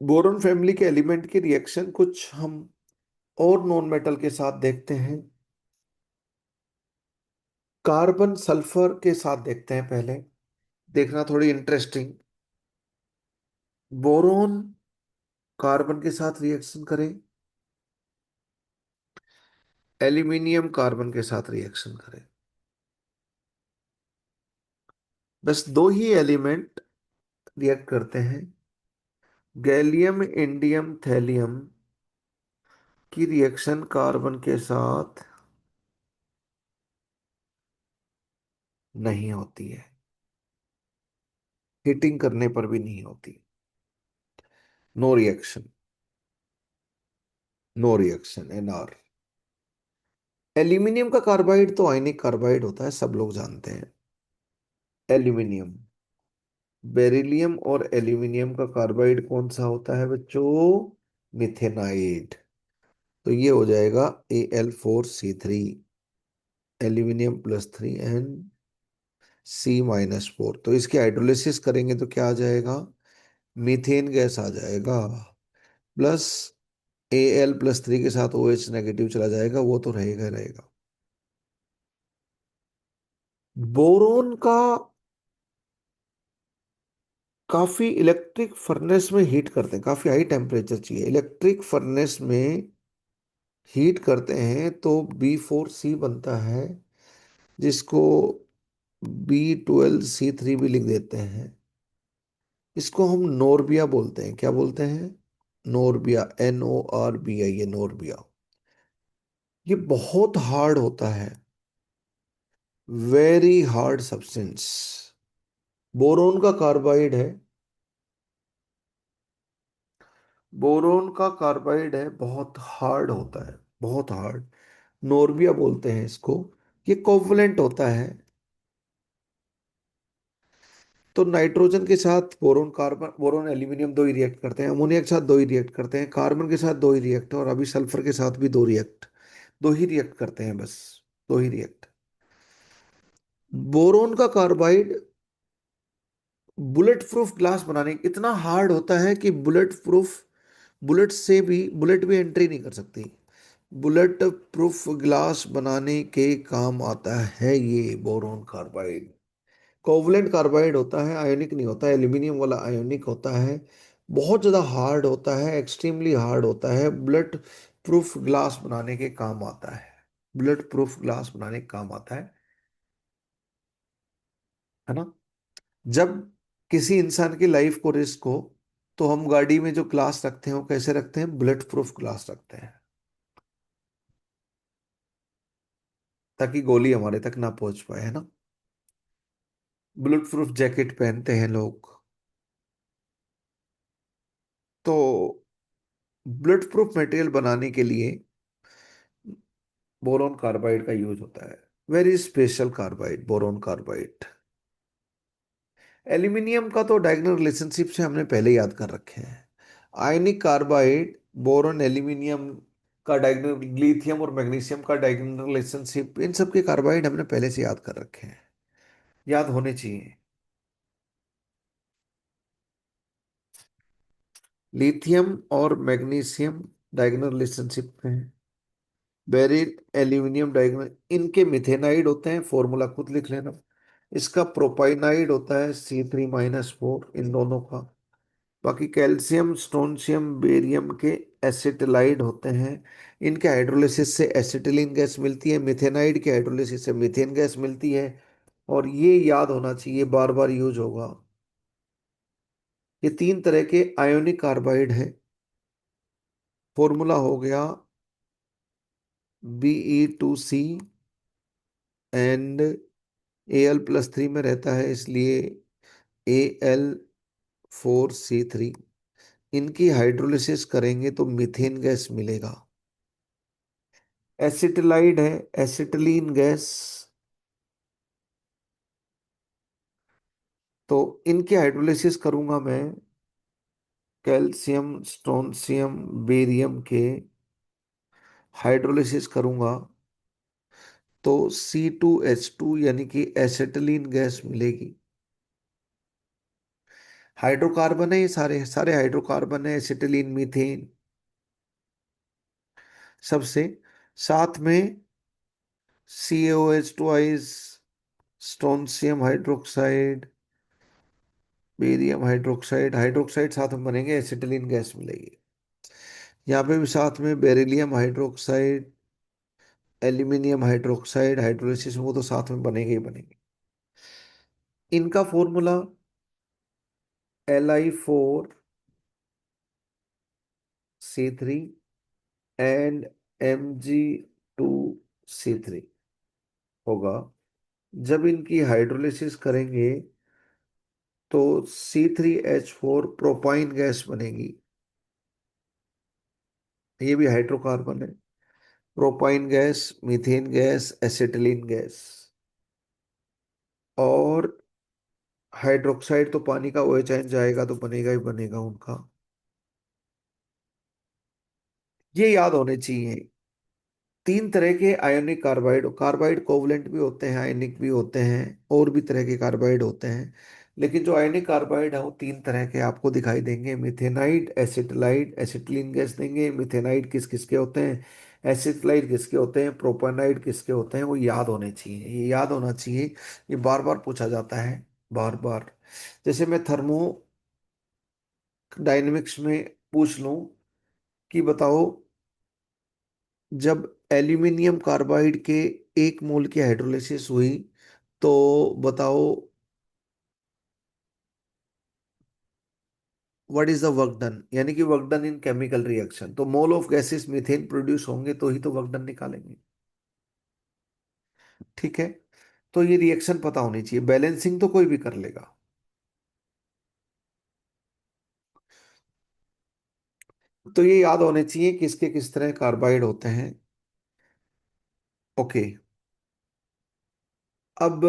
Boron family के element की reaction कुछ हम और नॉन मेटल के साथ देखते हैं। कार्बन सल्फर के साथ देखते हैं पहले। देखना थोड़ी इंटरेस्टिंग। बोरोन कार्बन के साथ रिएक्शन करे, एल्यूमिनियम कार्बन के साथ रिएक्शन करे। बस दो ही एलिमेंट रिएक्ट करते हैं। गैलियम इंडियम थैलियम की रिएक्शन कार्बन के साथ नहीं होती है, हीटिंग करने पर भी नहीं होती। No reaction, no reaction, NR। Aluminium का कार्बाइड तो आयनिक कार्बाइड होता है, सब लोग जानते हैं। एल्यूमिनियम, बेरिलियम और एल्यूमिनियम का कार्बाइड कौन सा होता है बच्चों? मिथेनाइड। तो ये हो जाएगा Al4C3, एल्यूमिनियम +3 C-4। तो इसकी हाइड्रोलिसिस करेंगे तो क्या आ जाएगा? मीथेन गैस आ जाएगा। प्लस Al+3 के साथ OH नेगेटिव चला जाएगा, वो तो रहेगा ही रहेगा। बोरोन का काफी इलेक्ट्रिक फर्नेस में हीट करते हैं, काफी हाई टेम्परेचर चाहिए इलेक्ट्रिक फर्नेस में। हीट करते हैं तो B4C बनता है, जिसको B12C3 भी लिख देते हैं। इसको हम नोर्बिया बोलते हैं। क्या बोलते हैं? नोर्बिया, NORBI, ये नोर्बिया। ये बहुत हार्ड होता है, वेरी हार्ड सब्सटेंस। बोरोन का कार्बाइड है, बोरोन का कार्बाइड है, बहुत हार्ड होता है, बहुत हार्ड। नोर्बिया बोलते हैं इसको। ये कोवलेंट होता है। तो नाइट्रोजन के साथ बोरोन कार्बन, बोरोन एल्यूमिनियम दो ही रिएक्ट करते हैं, अमोनिया के साथ दो ही रिएक्ट करते हैं, कार्बन के साथ दो ही रिएक्ट, और अभी सल्फर के साथ भी दो ही रिएक्ट करते हैं बस। दो ही रिएक्ट। बोरोन का कार्बाइड बुलेट प्रूफ ग्लास बनाने इतना हार्ड होता है कि बुलेट भी एंट्री नहीं कर सकती। बुलेट प्रूफ ग्लास बनाने के काम आता है ये बोरोन कार्बाइड। कोवलेंट कार्बाइड होता है, आयोनिक नहीं होता है। एल्यूमिनियम वाला आयोनिक होता है। बहुत ज़्यादा हार्ड होता है, एक्सट्रीमली हार्ड होता है। बुलेट प्रूफ ग्लास बनाने के काम आता है। बुलेट प्रूफ ग्लास बनाने के काम आता है ना? जब किसी इंसान की लाइफ को रिस्क हो, तो हम गाड़ी में जो ग्लास रखते हैं वो कैसे रखते हैं? बुलेट प्रूफ ग्लास रखते हैं, ताकि गोली हमारे तक ना पहुंच पाए, है ना? बुलेट प्रूफ जैकेट पहनते हैं लोग। तो बुलेट प्रूफ मटेरियल बनाने के लिए बोरोन कार्बाइड का यूज होता है। Very special carbide, boron carbide. Aluminium का तो डायगोनल रिलेशनशिप से हमने पहले याद कर रखे हैं। आयनिक कार्बाइड, बोरोन, एल्यूमिनियम का डायगोनल, लिथियम और मैग्नीशियम का डायगोनल रिलेशनशिप, इन सब के कार्बाइड हमने पहले से याद कर रखे हैं, याद होने चाहिए। लिथियम और मैग्नीशियम डायगोनल रिलेशनशिप में है। बेरिल, एल्यूमिनियम डायगोनल, इनके मिथेनाइड होते हैं, फॉर्मूला खुद लिख लेना। इसका प्रोपाइनाइड होता है C3-4, इन दोनों का। बाकी कैल्शियम, स्ट्रोंशियम, बेरियम के एसिटिलाइड होते हैं। इनके हाइड्रोलिसिस से एसिटिलीन गैस मिलती है, मिथेनाइड के हाइड्रोलिसिस से मीथेन गैस मिलती है। और ये याद होना चाहिए, बार बार यूज होगा। ये तीन तरह के आयोनिक कार्बाइड है। फॉर्मूला हो गया Be2C, एंड Al+3 में रहता है, इसलिए Al4C3। इनकी हाइड्रोलिसिस करेंगे तो मीथेन गैस मिलेगा। एसिटिलाइड है, एसिटिलीन गैस। तो इनकी हाइड्रोलिसिस करूंगा मैं, कैल्शियम, स्ट्रोंशियम, बेरियम के हाइड्रोलिसिस करूंगा, तो C2H2 यानी कि एसिटिलीन गैस मिलेगी। हाइड्रोकार्बन है, ये सारे सारे हाइड्रोकार्बन है, एसिटिलीन, मीथेन सबसे। साथ में CaOH strontium hydroxide, barium hydroxide, hydroxide साथ में बनेंगे, एसिटिलीन गैस मिलेगी। यहाँ पे भी साथ में beryllium hydroxide, aluminium hydroxide, hydrolysis में वो तो साथ में बनेंगे ही बनेंगे। इनका फॉर्मूला Li4C3 एंड Mg2C3 होगा। जब इनकी हाइड्रोलिसिस करेंगे तो C3H4 प्रोपाइन गैस बनेगी। ये भी हाइड्रोकार्बन है। Propyne gas, methane gas, acetylene gas. और हाइड्रोक्साइड तो पानी का OH जाएगा तो बनेगा ही बनेगा उनका। ये याद होने चाहिए। तीन तरह के आयनिक कार्बाइड, कार्बाइड कोवलेंट भी होते हैं, आयनिक भी होते हैं, और भी तरह के कार्बाइड होते हैं। लेकिन जो आयनिक कार्बाइड है वो तीन तरह के आपको दिखाई देंगे, मिथेनाइड, एसिटिलाइड, एसिटिलीन गैस देंगे। मिथेनाइड किस किसके होते हैं, एसिटिलाइड किसके होते हैं, प्रोपेनाइड किसके होते हैं, वो याद होने चाहिए, ये याद होना चाहिए। ये बार बार पूछा जाता है, बार बार। जैसे मैं थर्मो डायनेमिक्स में पूछ लूं कि बताओ, जब एल्यूमिनियम कार्बाइड के 1 मोल की हाइड्रोलिसिस हुई तो बताओ what is the work done, यानी कि work done in chemical reaction. तो mole of gases methane produce होंगे तो ही तो वर्क डन निकालेंगे। ठीक है, तो ये रिएक्शन पता होनी चाहिए, बैलेंसिंग तो कोई भी कर लेगा। तो ये याद होने चाहिए किसके किस तरह कार्बाइड होते हैं। ओके। अब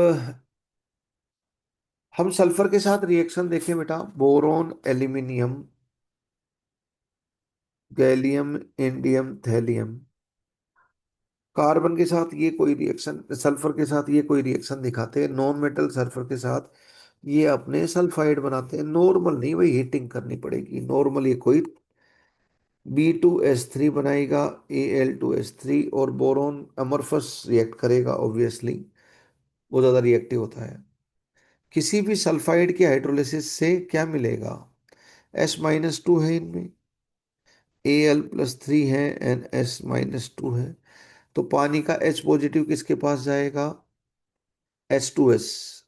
हम सल्फर के साथ रिएक्शन देखें बेटा, boron aluminium, gallium indium thallium. Carbon के साथ ये कोई रिएक्शन, सल्फर के साथ ये कोई रिएक्शन दिखाते हैं, नॉन मेटल सल्फर के साथ ये अपने सल्फाइड बनाते हैं। नॉर्मल नहीं भाई, हीटिंग करनी पड़ेगी। नॉर्मल ये कोई B2S3 बनाएगा, Al2S3, और बोरोन अमरफस रिएक्ट करेगा ऑब्वियसली, वो ज़्यादा रिएक्टिव होता है। किसी भी सल्फाइड की हाइड्रोलिसिस से क्या मिलेगा, S-2 है इनमें, Al+3 है, NS-2 है। तो पानी का H पॉजिटिव किसके पास जाएगा, H2S।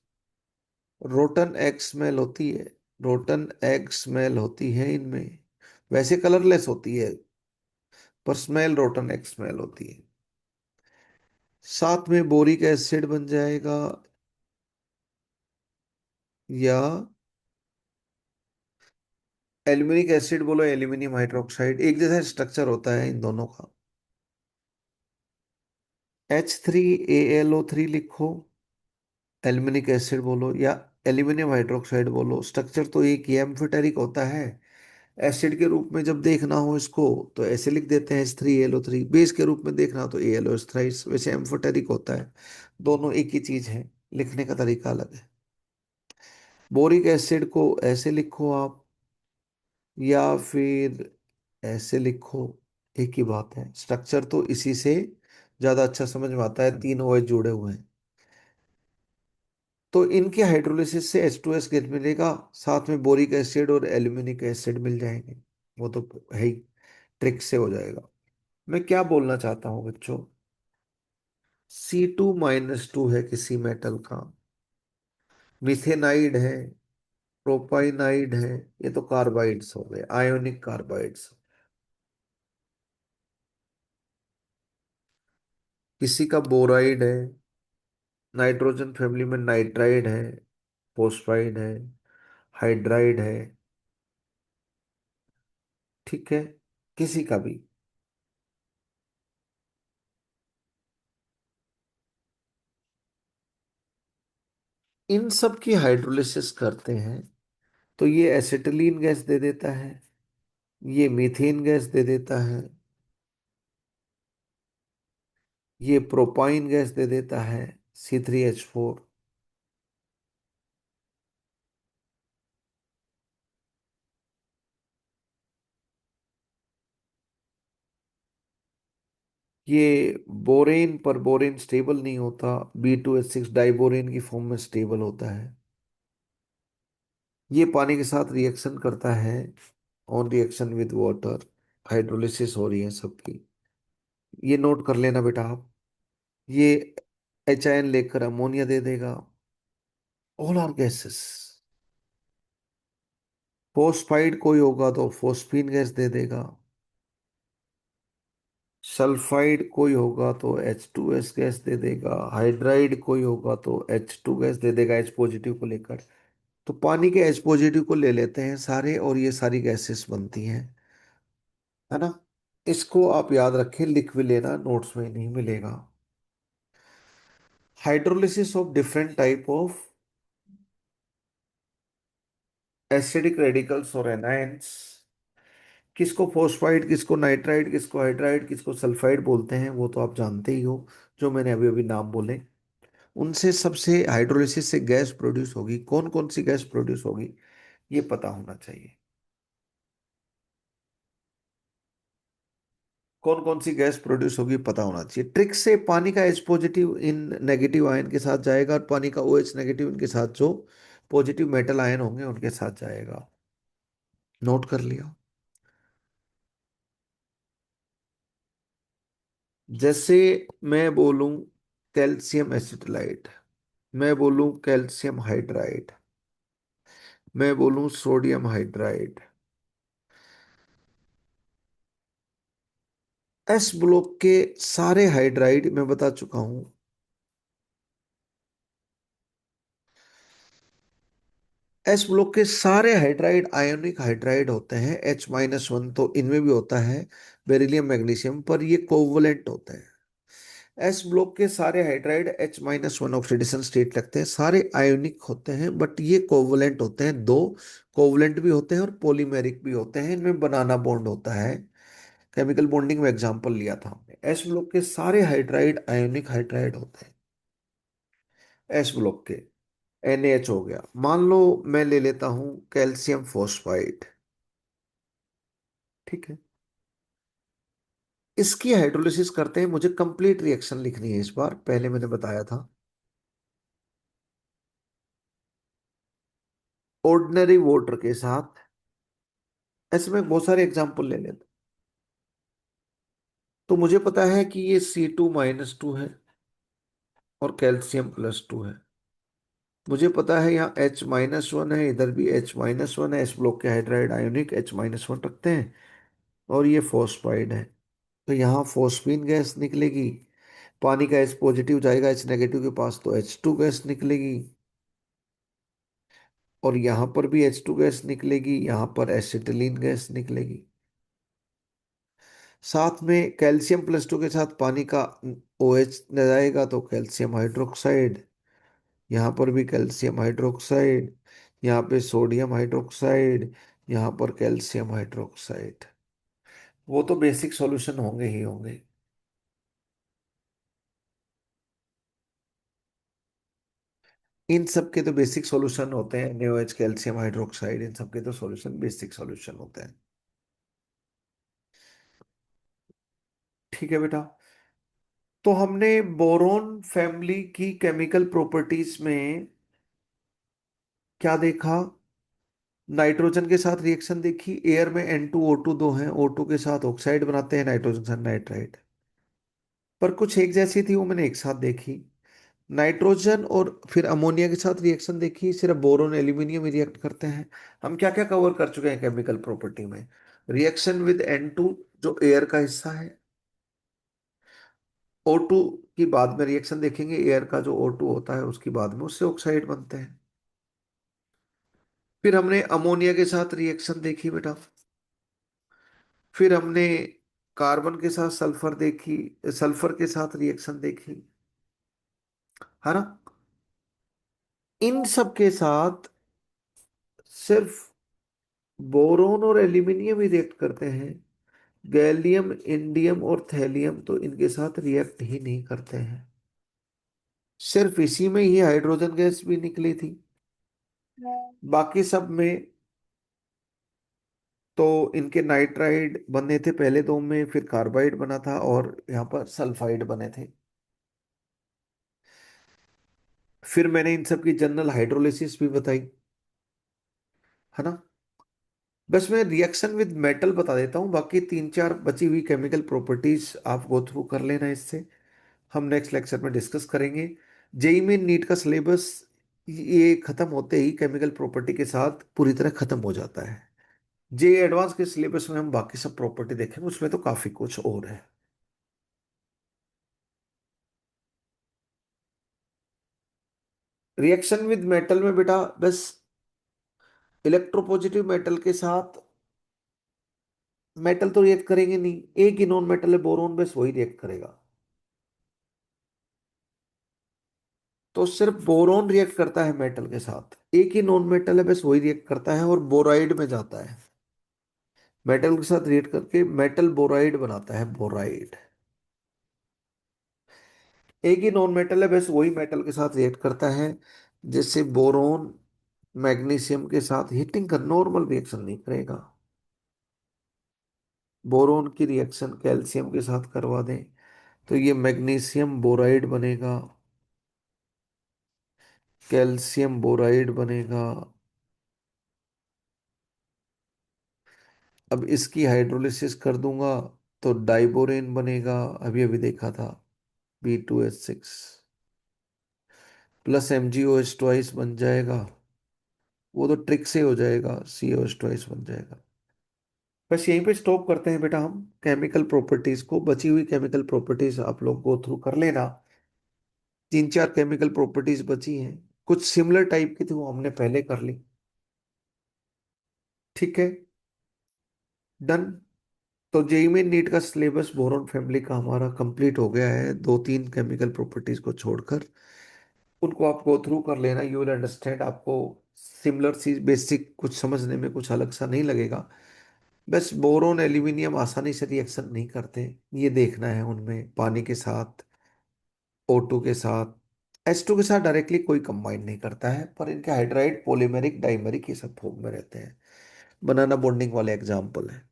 रोटन एक्स स्मेल होती है, रोटन एग स्मेल होती है इनमें। वैसे कलरलेस होती है पर स्मेल रोटन एग स्मेल होती है। साथ में बोरिक एसिड बन जाएगा, या एल्यूमिनिक एसिड बोलो, एल्यूमिनियम हाइड्रोक्साइड, एक जैसा स्ट्रक्चर होता है इन दोनों का। H3AlO3 लिखो, एल्यूमिनिक एसिड बोलो या एल्यूमिनियम हाइड्रोक्साइड बोलो, स्ट्रक्चर तो एक ही एम्फिटेरिक होता है। एसिड के रूप में जब देखना हो इसको तो ऐसे लिख देते हैं H3AlO3, बेस के रूप में देखना हो तो AlOH थ्राइस। वैसे एम्फोटेरिक होता है, दोनों एक ही चीज है, लिखने का तरीका अलग है। बोरिक एसिड को ऐसे लिखो आप, या फिर ऐसे लिखो, एक ही बात है, स्ट्रक्चर तो इसी से ज्यादा अच्छा समझ में आता है, तीन OH जुड़े हुए हैं। तो इनके हाइड्रोलिसिस से H2S गैस मिलेगा, साथ में बोरिक एसिड और एल्यूमिनिक एसिड मिल जाएंगे। वो तो है ही, ट्रिक से हो जाएगा। मैं क्या बोलना चाहता हूं बच्चों, C2-2 है किसी मेटल का, मिथेनाइड है, प्रोपाइनाइड है, ये तो कार्बाइड्स हो गए, आयोनिक कार्बाइड्स। किसी का बोराइड है, नाइट्रोजन फैमिली में नाइट्राइड है, फोस्फाइड है, हाइड्राइड है। ठीक है, किसी का भी। इन सब की हाइड्रोलिसिस करते हैं तो ये एसिटिलीन गैस दे देता है, ये मीथेन गैस दे देता है, ये प्रोपाइन गैस दे देता है, C3H4। ये बोरेन, पर बोरेन स्टेबल नहीं होता, B2H6 डाइबोरेन की फॉर्म में स्टेबल होता है। ये पानी के साथ रिएक्शन करता है, on reaction with water, hydrolysis हो रही है सबकी। ये नोट कर लेना बेटा आप। ये HIN लेकर अमोनिया दे देगा। All are gases. फोस्फाइड कोई होगा तो फोस्फीन गैस दे देगा। सल्फाइड कोई होगा तो H2S गैस दे देगा। हाइड्राइड कोई होगा तो H2 गैस दे देगा, H पॉजिटिव को लेकर। तो पानी के H पॉजिटिव को ले लेते हैं सारे, और ये सारी गैसेस बनती हैं, है ना। इसको आप याद रखें, लिख भी लेना, नोट्स में नहीं मिलेगा। Hydrolysis of different type of acidic radicals और एनायंस, किसको फोस्फाइड, किसको नाइट्राइड, किसको हाइड्राइड, किसको सल्फाइड बोलते हैं, वो तो आप जानते ही हो, जो मैंने अभी अभी नाम बोले। उनसे सबसे हाइड्रोलिसिस से गैस प्रोड्यूस होगी, कौन कौन सी गैस प्रोड्यूस होगी, ये पता होना चाहिए। कौन कौन सी गैस प्रोड्यूस होगी पता होना चाहिए। ट्रिक से पानी का H positive in negative ion के साथ जाएगा, और पानी का OH नेगेटिव इनके साथ, जो पॉजिटिव मेटल आयन होंगे उनके साथ जाएगा। नोट कर लिया। जैसे मैं बोलूं कैल्शियम एसिटलाइट, मैं बोलूं कैल्शियम हाइड्राइड, मैं बोलूं सोडियम हाइड्राइड, एस ब्लॉक के सारे हाइड्राइड मैं बता चुका हूं। एस ब्लॉक के सारे हाइड्राइड आयोनिक हाइड्राइड होते हैं, H-1 तो इनमें भी होता है, बेरिलियम मैग्नीशियम, पर ये कोवलेंट होते हैं। एस ब्लॉक के सारे हाइड्राइड H-1 ऑक्सीडेशन स्टेट लगते हैं, सारे आयोनिक होते हैं, बट ये कोवलेंट होते हैं, दो कोवलेंट भी होते हैं और पॉलीमेरिक भी होते हैं, इनमें बनाना बॉन्ड होता है। केमिकल बॉन्डिंग में एग्जांपल लिया था हमने। एस ब्लॉक के सारे हाइड्राइड आयोनिक हाइड्राइड होते हैं, एस ब्लॉक के। NaH हो गया। मान लो मैं ले लेता हूं कैल्शियम फॉस्फाइड, ठीक है। इसकी हाइड्रोलिसिस करते हैं, मुझे कंप्लीट रिएक्शन लिखनी है इस बार, पहले मैंने बताया था। ऑर्डिनरी वाटर के साथ, ऐसे में बहुत सारे एग्जांपल ले लेते। तो मुझे पता है कि ये C2-2 है और कैल्शियम +2 है। मुझे पता है यहाँ H-1 है, इधर भी H-1 है, इस ब्लॉक के हाइड्राइड आयोनिक H-1 रखते हैं, और ये फॉस्फाइड है। तो यहाँ फॉस्फीन गैस निकलेगी। पानी का H पॉजिटिव जाएगा H नेगेटिव के पास, तो H2 गैस निकलेगी। और यहाँ पर भी H2 गैस निकलेगी, यहाँ पर एसिटिलीन गैस निकलेगी। साथ में कैल्शियम +2 के साथ पानी का OH न जाएगा, तो कैल्शियम हाइड्रोक्साइड। यहाँ पर भी कैल्शियम हाइड्रोक्साइड, यहाँ पे सोडियम हाइड्रोक्साइड, यहाँ पर कैल्शियम हाइड्रोक्साइड। वो तो बेसिक सॉल्यूशन होंगे ही होंगे। इन सब के तो बेसिक सॉल्यूशन होते हैं, NaOH, कैल्शियम हाइड्रोक्साइड, इन सब के तो सॉल्यूशन बेसिक सॉल्यूशन होते हैं। ठीक है बेटा। तो हमने बोरोन फैमिली की केमिकल प्रॉपर्टीज में क्या देखा? नाइट्रोजन के साथ रिएक्शन देखी, एयर में N2O2 दो हैं, O2 के साथ ऑक्साइड बनाते हैं, नाइट्रोजन सन नाइट्राइड। पर कुछ एक जैसी थी, वो मैंने एक साथ देखी। नाइट्रोजन और फिर अमोनिया के साथ रिएक्शन देखी, सिर्फ बोरोन एल्यूमिनियम ही रिएक्ट करते हैं। हम क्या क्या कवर कर चुके हैं केमिकल प्रॉपर्टी में? रिएक्शन विद N2 जो एयर का हिस्सा है, O2 की बाद में रिएक्शन देखेंगे, एयर का जो O2 होता है उसकी बाद में उससे ऑक्साइड बनते हैं। फिर हमने अमोनिया के साथ रिएक्शन देखी बेटा। फिर हमने कार्बन के साथ सल्फर देखी, सल्फर के साथ रिएक्शन देखी, है ना। इन सब के साथ सिर्फ बोरोन और एल्यूमिनियम ही रिएक्ट करते हैं। गैलियम, इंडियम और थैलियम तो इनके साथ रिएक्ट ही नहीं करते हैं। सिर्फ इसी में ही हाइड्रोजन गैस भी निकली थी, बाकी सब में तो इनके नाइट्राइड बने थे पहले दो में, फिर कार्बाइड बना था, और यहाँ पर सल्फाइड बने थे। फिर मैंने इन सब की जनरल हाइड्रोलिसिस भी बताई, है ना। बस मैं रिएक्शन विद मेटल बता देता हूँ, बाकी तीन चार बची हुई केमिकल प्रॉपर्टीज आप गो थ्रू कर लेना इससे। हम नेक्स्ट लेक्चर में डिस्कस करेंगे। जेई में नीट का सिलेबस ये खत्म होते ही केमिकल प्रॉपर्टी के साथ पूरी तरह खत्म हो जाता है। जे एडवांस के सिलेबस में हम बाकी सब प्रॉपर्टी देखेंगे, उसमें तो काफी कुछ और है। रिएक्शन विद मेटल में बेटा बस इलेक्ट्रोपॉजिटिव मेटल के साथ मेटल तो रिएक्ट करेंगे नहीं, एक ही नॉन मेटल है बोरोन, बस वही रिएक्ट करेगा। तो सिर्फ बोरोन रिएक्ट करता है मेटल के साथ, एक ही नॉन मेटल है बस वही रिएक्ट करता है और बोराइड में जाता है। मेटल के साथ रिएक्ट करके मेटल बोराइड बनाता है, बोराइड। एक ही नॉन मेटल है बस वही मेटल के साथ रिएक्ट करता है। जैसे बोरोन मैग्नीशियम के साथ हीटिंग का नॉर्मल रिएक्शन नहीं करेगा। बोरोन की रिएक्शन कैल्शियम के साथ करवा दें तो ये मैग्नीशियम बोराइड बनेगा, कैल्शियम बोराइड बनेगा। अब इसकी हाइड्रोलिसिस कर दूंगा तो डाइबोरेन बनेगा, अभी अभी देखा था, B2H6 प्लस MgOH ट्वाइस बन जाएगा। वो तो ट्रिक से हो जाएगा, COH ट्वाइस बन जाएगा। बस यहीं पे स्टॉप करते हैं बेटा हम केमिकल प्रॉपर्टीज को। बची हुई केमिकल प्रॉपर्टीज आप लोग गो थ्रू कर लेना। तीन चार केमिकल प्रॉपर्टीज बची हैं, कुछ सिमिलर टाइप की थी वो हमने पहले कर ली। ठीक है, डन। तो जेई में नीट का सिलेबस बोरॉन फैमिली का हमारा कंप्लीट हो गया है, दो तीन केमिकल प्रॉपर्टीज को छोड़कर। उनको आप गो थ्रू कर लेना, यू विल अंडरस्टैंड। आपको सिमिलर सी बेसिक कुछ समझने में कुछ अलग सा नहीं लगेगा। बस बोरोन एल्यूमिनियम आसानी से रिएक्शन नहीं करते, ये देखना है उनमें पानी के साथ, O2 के साथ। H2 के साथ डायरेक्टली कोई कंबाइन नहीं करता है, पर इनके हाइड्राइड पॉलीमेरिक डाइमेरिक ये सब फॉर्म में रहते हैं। बनाना बॉन्डिंग वाले एग्जाम्पल है।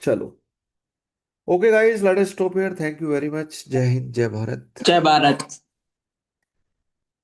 चलो, okay guys, let us stop here. Thank you very much. जय हिंद, जय भारत। जय भारत।